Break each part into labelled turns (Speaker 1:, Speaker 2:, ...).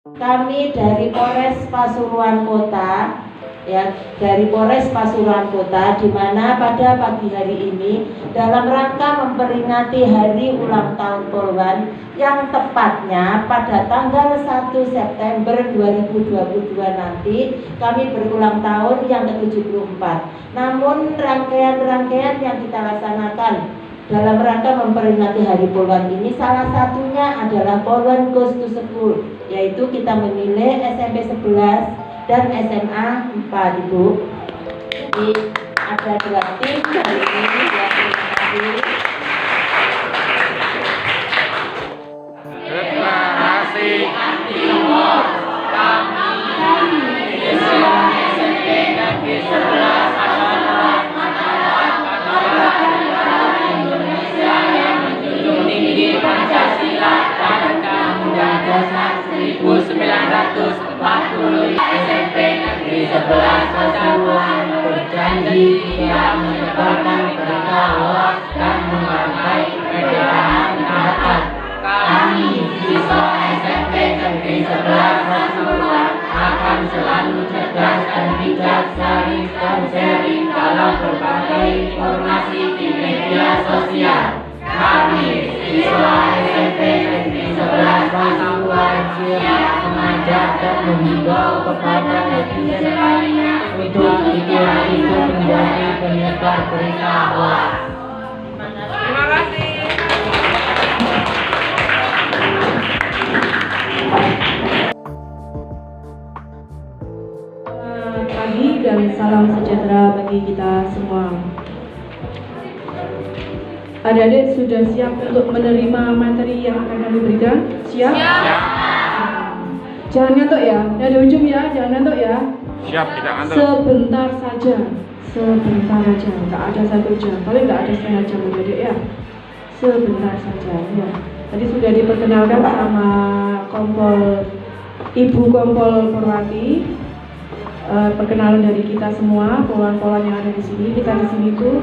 Speaker 1: Kami dari Polres Pasuruan Kota, ya, dari Polres Pasuruan Kota, di mana pada pagi hari ini dalam rangka memperingati Hari Ulang Tahun Polwan yang tepatnya pada tanggal 1 September 2022 nanti kami berulang tahun yang ke-74. Namun rangkaian-rangkaian yang kita laksanakan dalam rangka memperingati Hari Polwan ini salah satunya adalah Polwan Goes to School, yaitu kita memilih SMP 11 dan SMA 4, Ibu. Jadi ada 2 tim hari ini, ya, terima kasih.
Speaker 2: Deklarasi anti humor kami siswa SMP Negeri 11 adalah Indonesia yang menjunjung tinggi Pancasila dan Undang-Undang Dasar 1945. SMP Negeri 11 Pasuruan berjanji tidak menyebarkan berita hoax dan menghargai perbedaan pendapat. Kami siswa SMP Negeri 11 Pasuruan akan selalu cerdas dan bijak sharing dalam berbagai informasi di media sosial. Kami siswa SMP Negeri 11 Pasuruan siap mengajak dan menghimbau kepada netizen lainnya untuk tidak ikut menjadi penyebar berita hoax. Terima kasih.
Speaker 3: Pagi dan salam sejahtera bagi kita semua. Adik-adik sudah siap untuk menerima materi yang akan kami berikan? Siap? Siap. Jangan ngantuk ya, dari ujung ya, jangan ngantuk ya.
Speaker 2: Siap, tidak ngantuk.
Speaker 3: Sebentar saja, sebentar aja, nggak ada 1 jam, paling nggak ada setengah jam adik ya. Sebentar saja ya. Tadi sudah diperkenalkan sama Ibu Kompol Purwati. Perkenalan dari kita semua, polwan-polwan yang ada di sini. Kita di sini tuh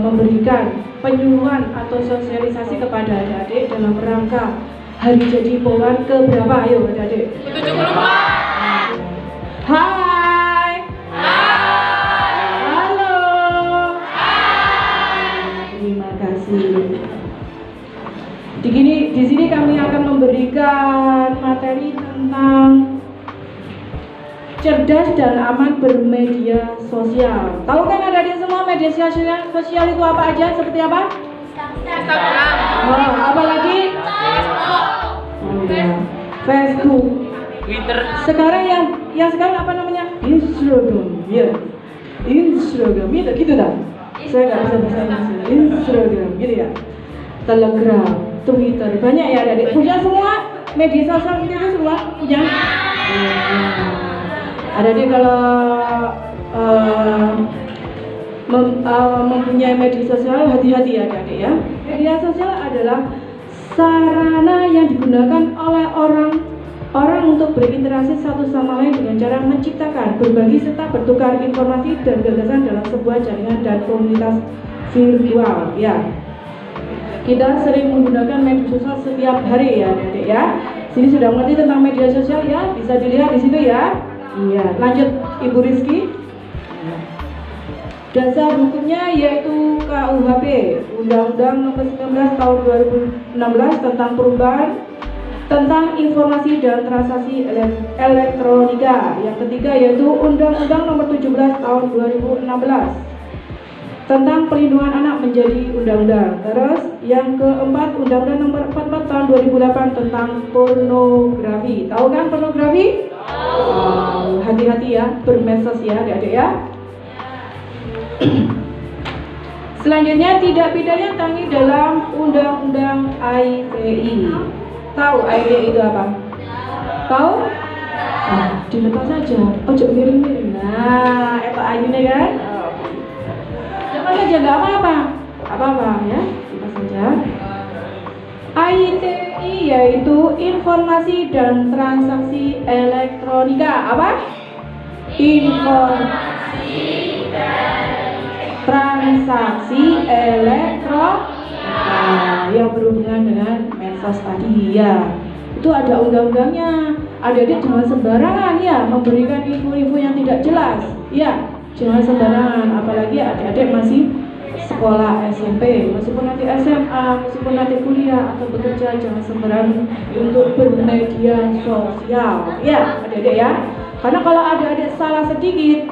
Speaker 3: memberikan penyuluhan atau sosialisasi kepada adik-adik dalam rangka hari jadi polwan ke berapa? Ayo adik-adik.
Speaker 2: 74.
Speaker 3: Hai. Halo. Terima kasih. Di sini kami akan memberikan materi tentang cerdas dan aman bermedia sosial. Tahu kan adik-adik semua media sosial itu apa aja? Seperti apa?
Speaker 2: Instagram.
Speaker 3: Oh, apa lagi? Facebook.
Speaker 2: Twitter.
Speaker 3: Sekarang yang sekarang apa namanya? Instagram. Ya. Instagram. Gitu dah. Saya nggak bisa bahasa Inggris. Instagram, gitu ya. Telegram, Twitter. Banyak ya adik-adik. Punya semua media sosial itu semua punya? Adik-adik kalau mempunyai media sosial, hati-hati ya adik-adik ya. Media sosial adalah sarana yang digunakan oleh orang untuk berinteraksi satu sama lain dengan cara menciptakan, berbagi serta bertukar informasi dan gagasan dalam sebuah jaringan dan komunitas virtual ya. Kita sering menggunakan media sosial setiap hari ya adik-adik ya. Sini sudah mengerti tentang media sosial ya, bisa dilihat di situ ya. Iya, lanjut Ibu Rizky. Dasar hukumnya yaitu KUHP, Undang-Undang Nomor 19 Tahun 2016 tentang perubahan tentang informasi dan transaksi elektronika. Yang ketiga yaitu Undang-Undang Nomor 17 Tahun 2016 tentang perlindungan anak menjadi undang-undang. Terus yang keempat Undang-Undang Nomor 44 Tahun 2008 tentang pornografi. Tahu kan pornografi? Hati-hati ya bermedsos ya adik-adik ya. Selanjutnya tindak pidana tanggi dalam Undang-Undang ITE. Tahu ITE itu apa? Tahu? Dilepas saja. Ojo miring-miring. Nah, apa ayunya kan? Lepas saja nggak apa-apa ya. Lepas saja. ITE yaitu informasi dan transaksi elektronika. Apa? Informasi dan transaksi elektronika yang berhubungan dengan medsos tadi ya. Itu ada undang-undangnya. Adik-adik jangan sembarangan ya memberikan info-info yang tidak jelas. Ya, jangan sembarangan. Apalagi adik-adik masih sekolah SMP, meskipun nanti SMA, meskipun nanti kuliah atau bekerja, jangan sembarangan untuk bermedia sosial. Ya, adik-adik ya. Karena kalau adik-adik salah sedikit,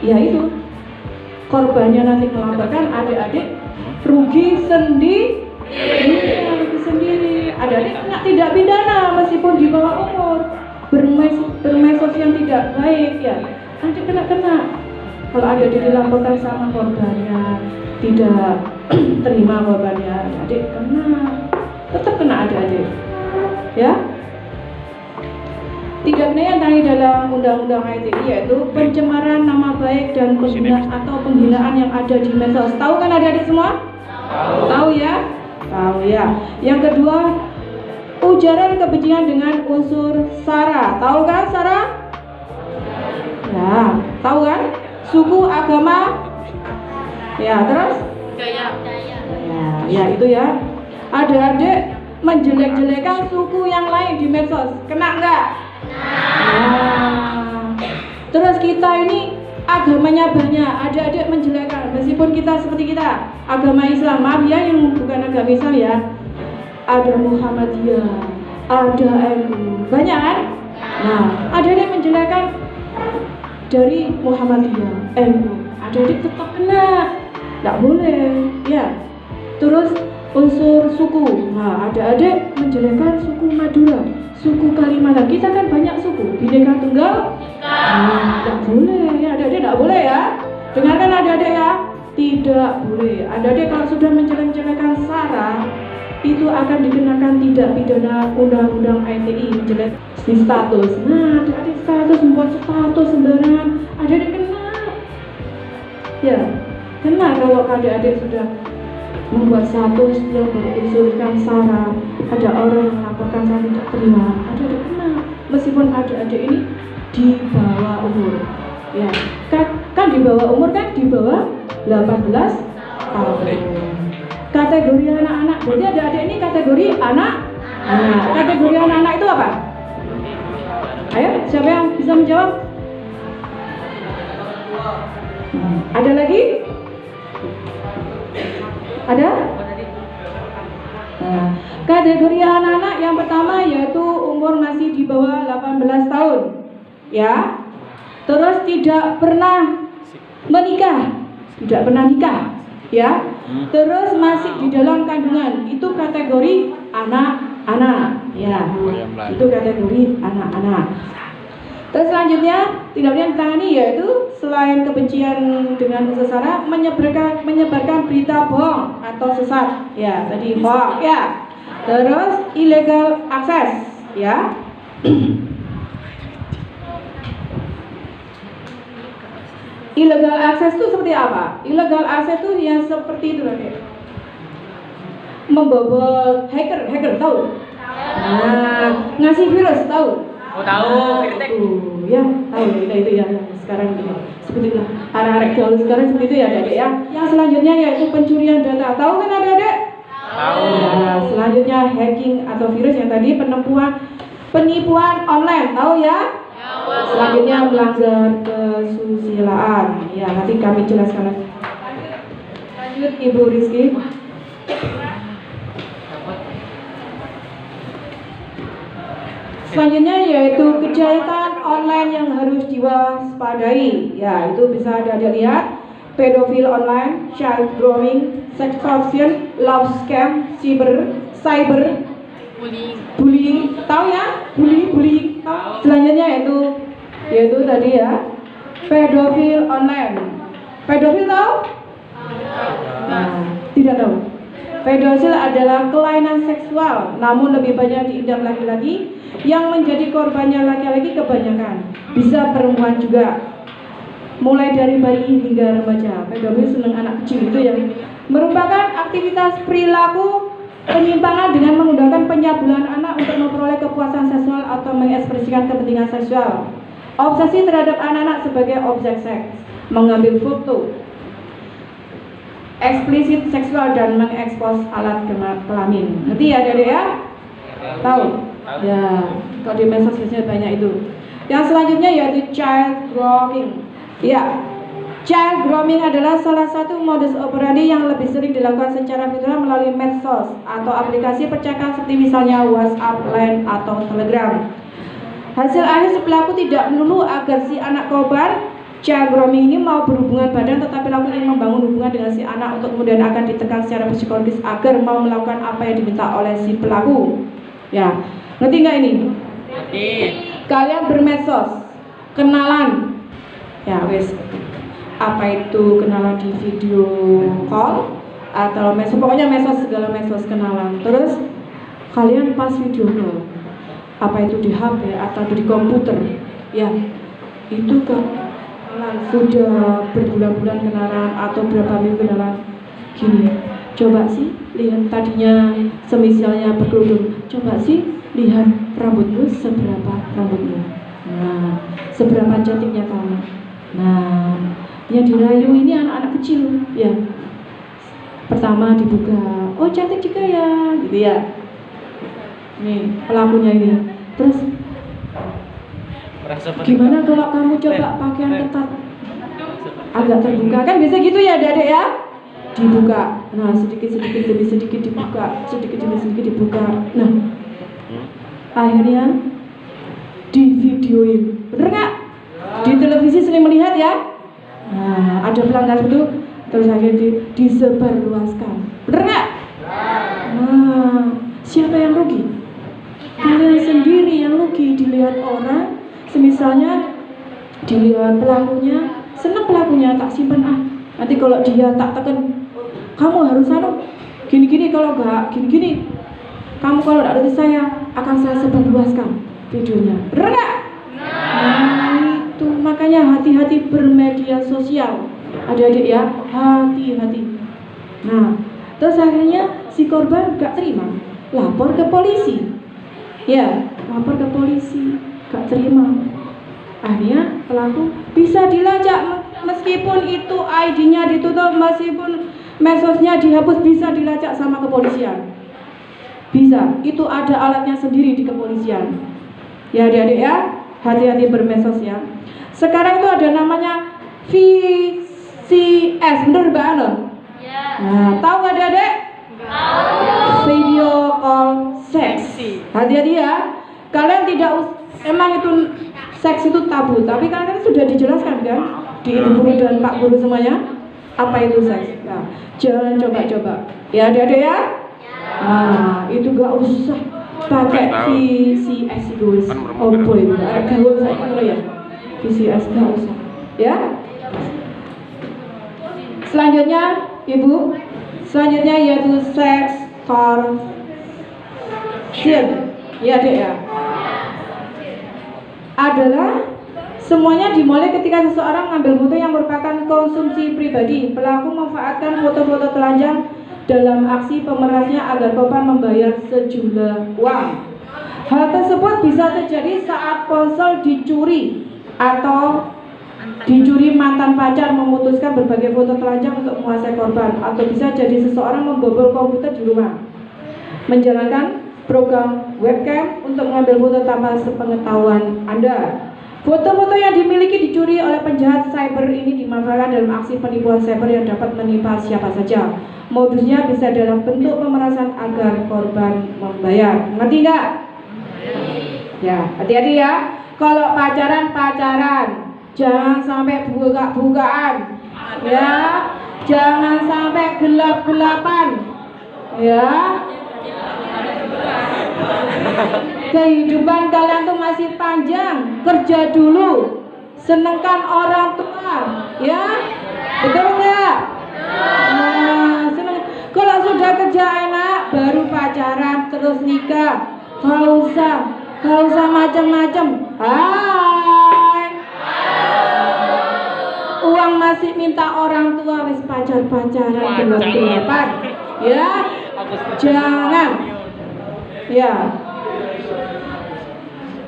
Speaker 3: ya itu korbannya nanti melaporkan adik-adik rugi sendiri. Iya, rugi sendiri. Adik-adik kena tidak pidana meskipun di bawah umur. Bermedsos yang tidak baik ya, nanti kena. Kalau adik-adik dilaporkan sama korbannya, tidak terima korbannya, adik kena, tetap kena adik-adik. Ya. Tidak benar yang tadi dalam undang-undang ITE, yaitu pencemaran nama baik dan penghinaan yang ada di medsos. Tahu kan adik-adik semua? Tahu ya? Tahu ya. Yang kedua, ujaran kebencian dengan unsur sara. Tahu kan sara? Ya, tahu kan? Suku, agama, ya terus? Ya itu ya. Adik-adik menjelek-jelekan suku yang lain di medsos, kena nggak? Nah, terus kita ini agamanya banyak, adik-adik menjelekkan, meskipun kita seperti kita agama Islam, maaf ya yang bukan agama Islam ya, ada Muhammadiyah, ada NU, banyak kan? Nah, adik-adik menjelekkan dari Muhammadiyah, NU, adik-adik tetap kena, nggak boleh, ya. Terus unsur suku, nah adik-adik menjelekkan suku Madura, suku Kalimantan, kita kan banyak suku, Bhinneka Tunggal, nah, nggak boleh, ya adik-adik nggak boleh ya. Dengarkan adik-adik ya, tidak boleh. Adik-adik kalau sudah menjelek-jelekan sara, itu akan dikenakan tidak pidana undang-undang ITE, menjelek di status. Nah, adik-adik status, membuat status sembarangan, adik-adik kena. Ya, kena kalau adik-adik sudah membuat status yang berunsurkan sara, ada orang yang melaporkan saya tidak terima, adik-adik kena. Meskipun adik-adik ini di bawah umur, ya kan di bawah umur kan di bawah 18 tahun. Kategori anak-anak, berarti adik-adik ini kategori anak-anak. Kategori anak-anak itu apa? Ayo, siapa yang bisa menjawab? Ada lagi? Ada? Nah, kategori anak-anak yang pertama yaitu umur masih di bawah 18 tahun. Ya. Terus tidak pernah menikah, tidak pernah nikah, ya. Terus masih di dalam kandungan, itu kategori anak-anak, ya. Itu kategori anak-anak. Terus selanjutnya tidak boleh ditangani yaitu selain kebencian dengan unsur sara, menyebarkan berita bohong atau sesat, ya. Tadi hoax, ya. Terus illegal access, ya. Illegal access itu seperti apa? Illegal access itu yang seperti itu nanti. Membobol hacker tahu? Nah, ngasih virus tahu?
Speaker 2: Oh tahu,
Speaker 3: Ya tahu itu ya. Sekarang gitu. Seperti itu. Arek-arek gaul sekarang seperti itu ya, Adik ya. Yang selanjutnya yaitu pencurian data. Tahu kan Adik?
Speaker 2: Tahu.
Speaker 3: Nah, selanjutnya hacking atau virus yang tadi penipuan online, tahu ya? Selanjutnya melanggar kesusilaan. Ya, nanti kami jelaskan lagi. Lanjut Ibu Rizky. Selanjutnya yaitu kejahatan online yang harus diwaspadai. Ya, itu bisa Anda lihat. Pedofil online, child grooming, sex torsion, love scam, cyber bullying, tahu ya? Bullying. Selanjutnya yaitu tadi ya, pedofil online. Pedofil tahu? Nah, tidak tahu. Pedofil adalah kelainan seksual, namun lebih banyak diidap laki-laki, yang menjadi korbannya laki-laki kebanyakan. Bisa perempuan juga. Mulai dari bayi hingga remaja. Pedofil senang anak kecil itu yang merupakan aktivitas perilaku penyimpangan dengan menggunakan pencabulan anak untuk memperoleh kepuasan seksual atau mengekspresikan kepentingan seksual. Obsesi terhadap anak-anak sebagai objek seks, mengambil foto eksplisit seksual dan mengekspos alat kelamin. Ngerti ya, Dede ya? Tahu? Ya, kalau di medsos biasanya banyak itu. Yang selanjutnya yaitu child grooming. Ya, child grooming adalah salah satu modus operandi yang lebih sering dilakukan secara virtual melalui medsos atau aplikasi percakapan seperti misalnya WhatsApp, Line, atau Telegram. Hasil akhir si pelaku tidak melulu agar si anak korban child grooming ini mau berhubungan badan, tetapi pelaku ingin membangun hubungan dengan si anak untuk kemudian akan ditekan secara psikologis agar mau melakukan apa yang diminta oleh si pelaku. Ya, ngerti nggak ini?
Speaker 2: Ngerti.
Speaker 3: Kalian bermedsos, kenalan, ya wes. Apa itu kenalan di video call atau medsos? Pokoknya medsos, segala medsos kenalan. Terus kalian pas video call, apa itu di HP atau di komputer? Ya, itu kenalan sudah berbulan-bulan kenalan atau berapa minggu kenalan. Gini, coba sih lihat tadinya semisalnya berkerudung, coba sih lihat rambutmu seberapa rambutmu. Nah, seberapa cantiknya kamu. Nah, yang dirayu ini anak-anak kecil, ya. Pertama dibuka, oh cantik juga ya, gitu ya. Nih pelakunya ini. Terus gimana kalau kamu coba pakaian ketat, agak terbuka, kan biasa gitu ya adik-adik ya. Dibuka, nah sedikit demi sedikit dibuka, sedikit demi sedikit dibuka. Nah, akhirnya di videoin, bener nggak? Di televisi sering melihat ya. Nah, ada pelanggan itu, terus akhirnya disebarluaskan, bener nggak? Nah, siapa yang rugi? Kalian sendiri yang rugi. Dilihat orang, semisalnya dilihat pelakunya, senang pelakunya, tak simpan ah. Nanti kalau dia tak tekan, kamu harus gini-gini, kalau enggak gini-gini, kamu kalau tidak dari saya akan saya sebarluaskan videonya, bener nggak? Nah itu makanya hati-hati bermedia sosial, adik-adik ya, hati-hati. Nah terus akhirnya si korban gak terima, lapor ke polisi. Ya, lapor ke polisi, gak terima. Akhirnya pelaku bisa dilacak, meskipun itu ID-nya ditutup, meskipun medsosnya dihapus, bisa dilacak sama kepolisian. Bisa, itu ada alatnya sendiri di kepolisian. Ya adik-adik ya, hati-hati bermedsos ya. Sekarang itu ada namanya VCS, bener Mbak Ana? Ya. Nah, tahu nggak adik-adik? Video call seksi. Hati-hati ya. Kalian tidak emang itu seks itu tabu, tapi kalian sudah dijelaskan kan di ibu guru dan pak guru semuanya apa itu seks. Nah, jangan coba-coba. Ya adik-adik ya. Nah, itu gak usah pakai VCS itu. Oh boy, ada gaul saya mulai ya. VCS gak usah. Ya. Selanjutnya, Ibu. Selanjutnya yaitu seks torsion. Ya, Dek ya. Adalah semuanya dimulai ketika seseorang mengambil foto yang merupakan konsumsi pribadi. Pelaku memanfaatkan foto-foto telanjang dalam aksi pemerasnya agar korban membayar sejumlah uang. Hal tersebut bisa terjadi saat ponsel dicuri atau dicuri mantan pacar memutuskan berbagai foto telanjang untuk menguasai korban, atau bisa jadi seseorang membobol komputer di rumah, menjalankan program webcam untuk mengambil foto tanpa sepengetahuan Anda. Foto-foto yang dimiliki dicuri oleh penjahat cyber ini dimanfaatkan dalam aksi penipuan cyber yang dapat menimpa siapa saja. Modusnya bisa dalam bentuk pemerasan agar korban membayar. Ngerti nggak? Ya, hati-hati ya. Kalau pacaran, jangan sampai buka-bukaan. Ya, jangan sampai gelap-gelapan. Ya. Kehidupan kalian tuh masih panjang, kerja dulu, senengkan orang tua, ya, betul nggak? Nah, seneng. Kalau sudah kerja enak, baru pacaran, terus nikah, gak usah macam-macam. Hai, uang masih minta orang tua, wis pacaran gelap-gelapan, ya, jangan. Ya,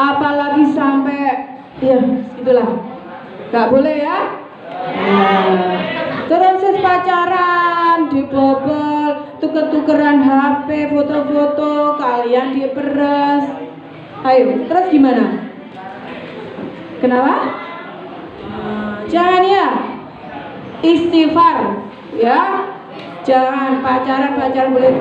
Speaker 3: apalagi sampai ya itulah nggak boleh ya. Nah, terus pacaran dibobol, tuker-tukeran HP, foto-foto kalian diperes, Ayo, terus gimana? Kenapa? Jangan ya. Istighfar, ya. Jangan pacaran boleh.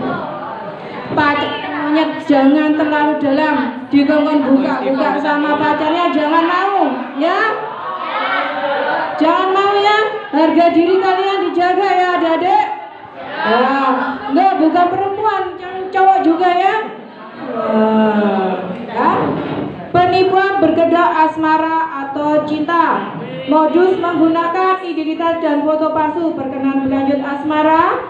Speaker 3: Pacarnya jangan terlalu dalam. Dikongkon buka sama pacarnya, jangan mau, ya. Jangan mau ya. Harga diri kalian dijaga ya, adik-adik. Enggak, bukan perempuan, jangan cowok juga ya. Ya. Penipuan berkedok asmara atau cinta. Modus menggunakan identitas dan foto palsu berkenan berlanjut asmara.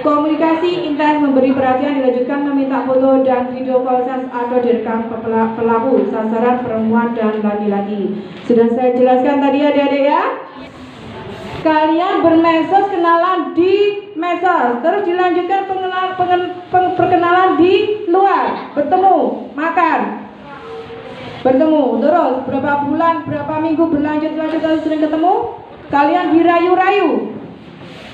Speaker 3: Komunikasi intens memberi perhatian dilanjutkan meminta foto dan video call seks atau direkam pelaku. Sasaran perempuan dan laki-laki. Sudah saya jelaskan tadi adik-adik ya. Kalian bermedsos, kenalan di medsos, terus dilanjutkan perkenalan di luar, bertemu, makan, bertemu, terus berapa bulan, berapa minggu berlanjut terus sering ketemu, kalian dirayu-rayu,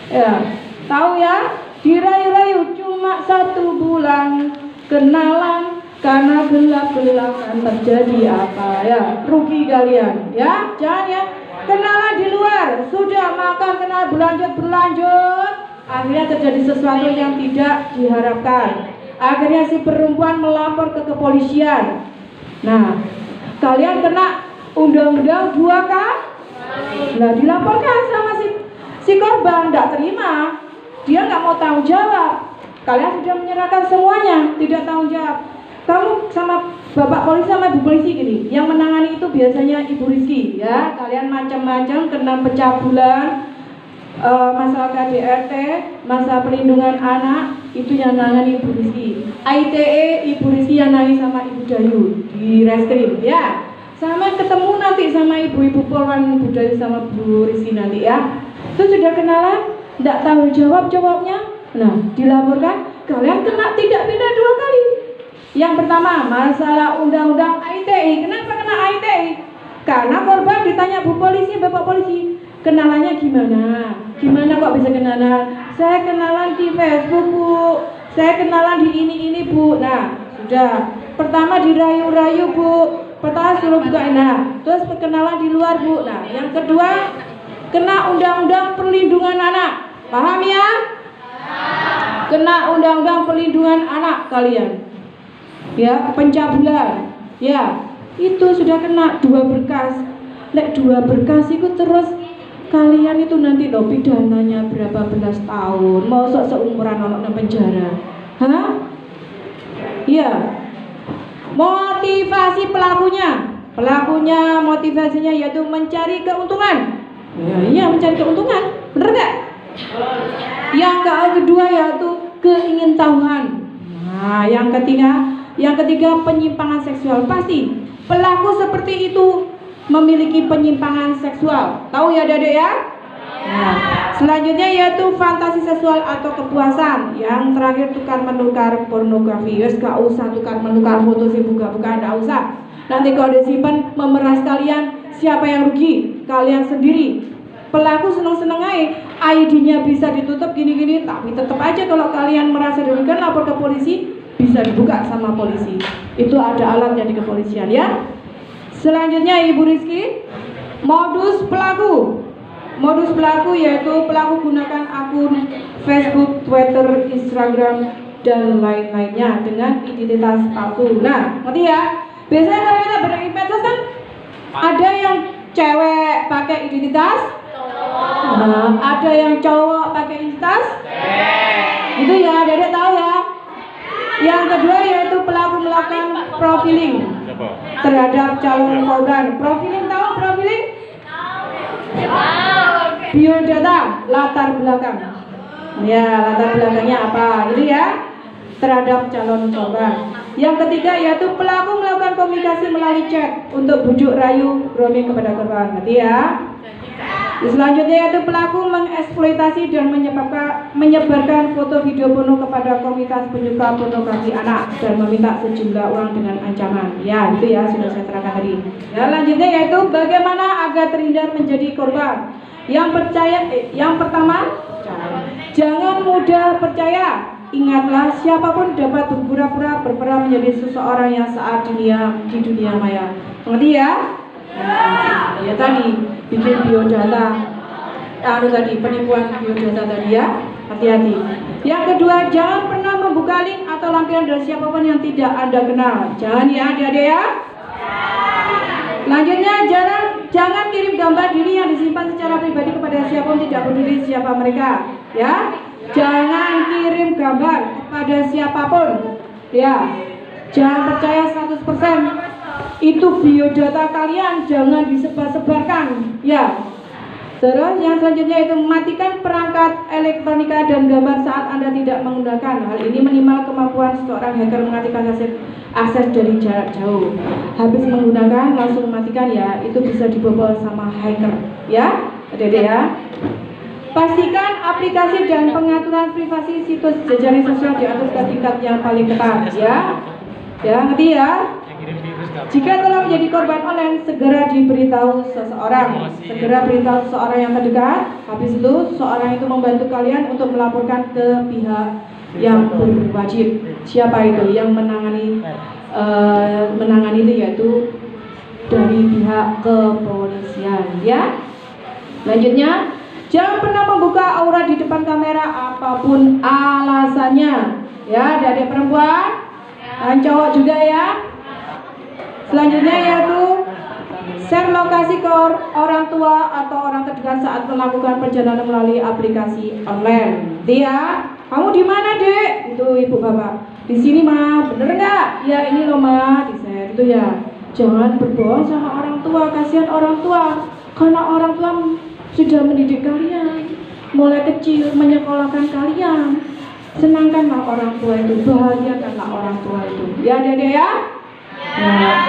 Speaker 3: ya, tahu ya, dirayu-rayu cuma 1 bulan kenalan, karena gelap-gelapan terjadi apa ya, rugi kalian, ya, jangan ya. Kenalan di luar, sudah makan, kenal berlanjut, akhirnya terjadi sesuatu yang tidak diharapkan. Akhirnya si perempuan melapor ke kepolisian. Nah, kalian kena undang-undang 2K. Nah, dilaporkan sama si korban, tidak terima. Dia nggak mau tanggung jawab. Kalian sudah menyerahkan semuanya, tidak tanggung jawab. Kamu sama Bapak polisi sama Ibu polisi gini, yang menangani itu biasanya Ibu Rizky ya. Kalian macam-macam kena pencabulan, masalah KDRT, masalah perlindungan anak, itu yang menangani Ibu Rizky. ITE Ibu Rizky yang nangis sama Ibu Dayu di reskrim ya. Sama ketemu nanti sama ibu-ibu Polwan Ibu Dayu sama Bu Rizky nanti ya. Itu sudah kenalan, tidak tanggung jawabnya. Nah, dilaporkan kalian kena tidak pidana 2 kali. Yang pertama, masalah undang-undang ITE. Kenapa kena ITE? Karena korban ditanya Bu polisi, Bapak polisi, kenalannya gimana? Gimana kok bisa kenalan? Saya kenalan di Facebook, Bu. Saya kenalan di ini, Bu. Nah, sudah. Pertama dirayu-rayu, Bu. Pertama suruh buka, nah. Terus perkenalan di luar, Bu. Nah, yang kedua, kena undang-undang perlindungan anak. Paham ya? Kena undang-undang perlindungan anak kalian. Ya, pencabulan, ya, itu sudah kena 2 berkas. Lek 2 berkas itu terus kalian itu nanti loh pidananya berapa belas tahun, mau seumuran anak dalam penjara, hah? Iya. Motivasi pelakunya motivasinya yaitu mencari keuntungan. Ya, iya mencari keuntungan, bener gak? Yang kedua yaitu keingintahuan. Nah, yang ketiga penyimpangan seksual. Pasti pelaku seperti itu memiliki penyimpangan seksual. Tahu ya adik-adik ya? Nah, selanjutnya yaitu fantasi seksual atau kepuasan. Yang terakhir tukar menukar pornografi. Wes gak usah tukar menukar foto sih buka-buka, gak usah. Nanti kalau disimpan memeras kalian, siapa yang rugi? Kalian sendiri. Pelaku seneng-seneng aja, ID-nya bisa ditutup gini-gini, tapi tetap aja kalau kalian merasa dirugikan lapor ke polisi, bisa dibuka sama polisi. Itu ada alatnya di kepolisian ya. Selanjutnya Ibu Rizky, modus pelaku yaitu pelaku gunakan akun Facebook, Twitter, Instagram dan lain-lainnya dengan identitas palsu. Nah, ngerti ya? Biasanya kalau kita bermedsos kan ada yang cewek pakai identitas, nah, ada yang cowok pakai identitas. Itu ya, Dedek tahu ya. Yang kedua yaitu pelaku melakukan profiling terhadap calon korban. Profiling tahu profiling? Biodata, latar belakang. Ya, latar belakangnya apa? Gitu ya. Terhadap calon korban. Yang ketiga yaitu pelaku melakukan komunikasi melalui chat untuk bujuk rayu grooming kepada korban. Ngerti ya? Selanjutnya yaitu pelaku mengeksploitasi dan menyebarkan foto video porno kepada komunitas penyuka pornografi anak dan meminta sejumlah uang dengan ancaman. Ya, itu ya sudah saya terangkan tadi. Ya, lanjutnya yaitu bagaimana agar terhindar menjadi korban. Yang pertama, jangan mudah percaya ingatlah siapapun dapat berpura-pura berperan menjadi seseorang yang saat di dunia maya. Mengerti ya? Nah, ya tadi bikin biodata, tadi penipuan biodata tadi ya, hati-hati. Yang kedua, jangan pernah membuka link atau lampiran dari siapapun yang tidak Anda kenal. Jangan ya adik-adik ya. Lanjutnya, jangan kirim gambar diri yang disimpan secara pribadi kepada siapapun, tidak peduli siapa mereka ya. Jangan kirim gambar kepada siapapun ya. Jangan percaya 100% itu biodata kalian, jangan disebar-sebarkan ya. Terus yang selanjutnya itu matikan perangkat elektronika dan gambar saat Anda tidak menggunakan. Hal ini minimal kemampuan seorang hacker mengalihkan akses dari jarak jauh. Habis menggunakan langsung matikan ya, itu bisa dibobol sama hacker ya. Adik-adik ya. Pastikan aplikasi dan pengaturan privasi situs jejaring sosial diatur ke tingkat yang paling ketat ya. Ya, ngerti ya? Jika telah menjadi korban online, segera diberitahu seseorang. Segera beritahu seseorang yang terdekat. Habis itu, seseorang itu membantu kalian untuk melaporkan ke pihak yang berwajib. Siapa itu yang menangani itu, yaitu dari pihak kepolisian ya. Selanjutnya, jangan pernah membuka aura di depan kamera apapun alasannya ya, adik perempuan dan cowok juga ya. Selanjutnya yaitu share lokasi ke orang tua atau orang terdekat saat melakukan perjalanan melalui aplikasi online. Dia, kamu di mana dek? Itu ibu bapak. Di sini mah, bener nggak? Ya ini loh mah, di share itu ya. Jangan berbohong sama orang tua, kasihan orang tua. Karena orang tua sudah mendidik kalian, mulai kecil menyekolahkan kalian. Senangkanlah orang tua itu, bahagiakanlah orang tua itu. Ya dede ya. Nah,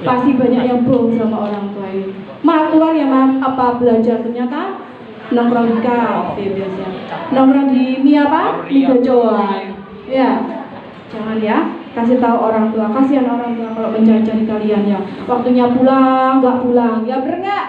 Speaker 3: pasti banyak yang bohong sama orang tua ini. Maaf keluar ya maaf, apa belajar ternyata nongkrong di kafe biasanya, nongkrong di mie apa? Mie gacoan. Ya, jangan ya, kasih tahu orang tua, kasihan orang tua kalau mencari-cari kalian ya. Waktunya pulang, nggak pulang, ya bener nggak?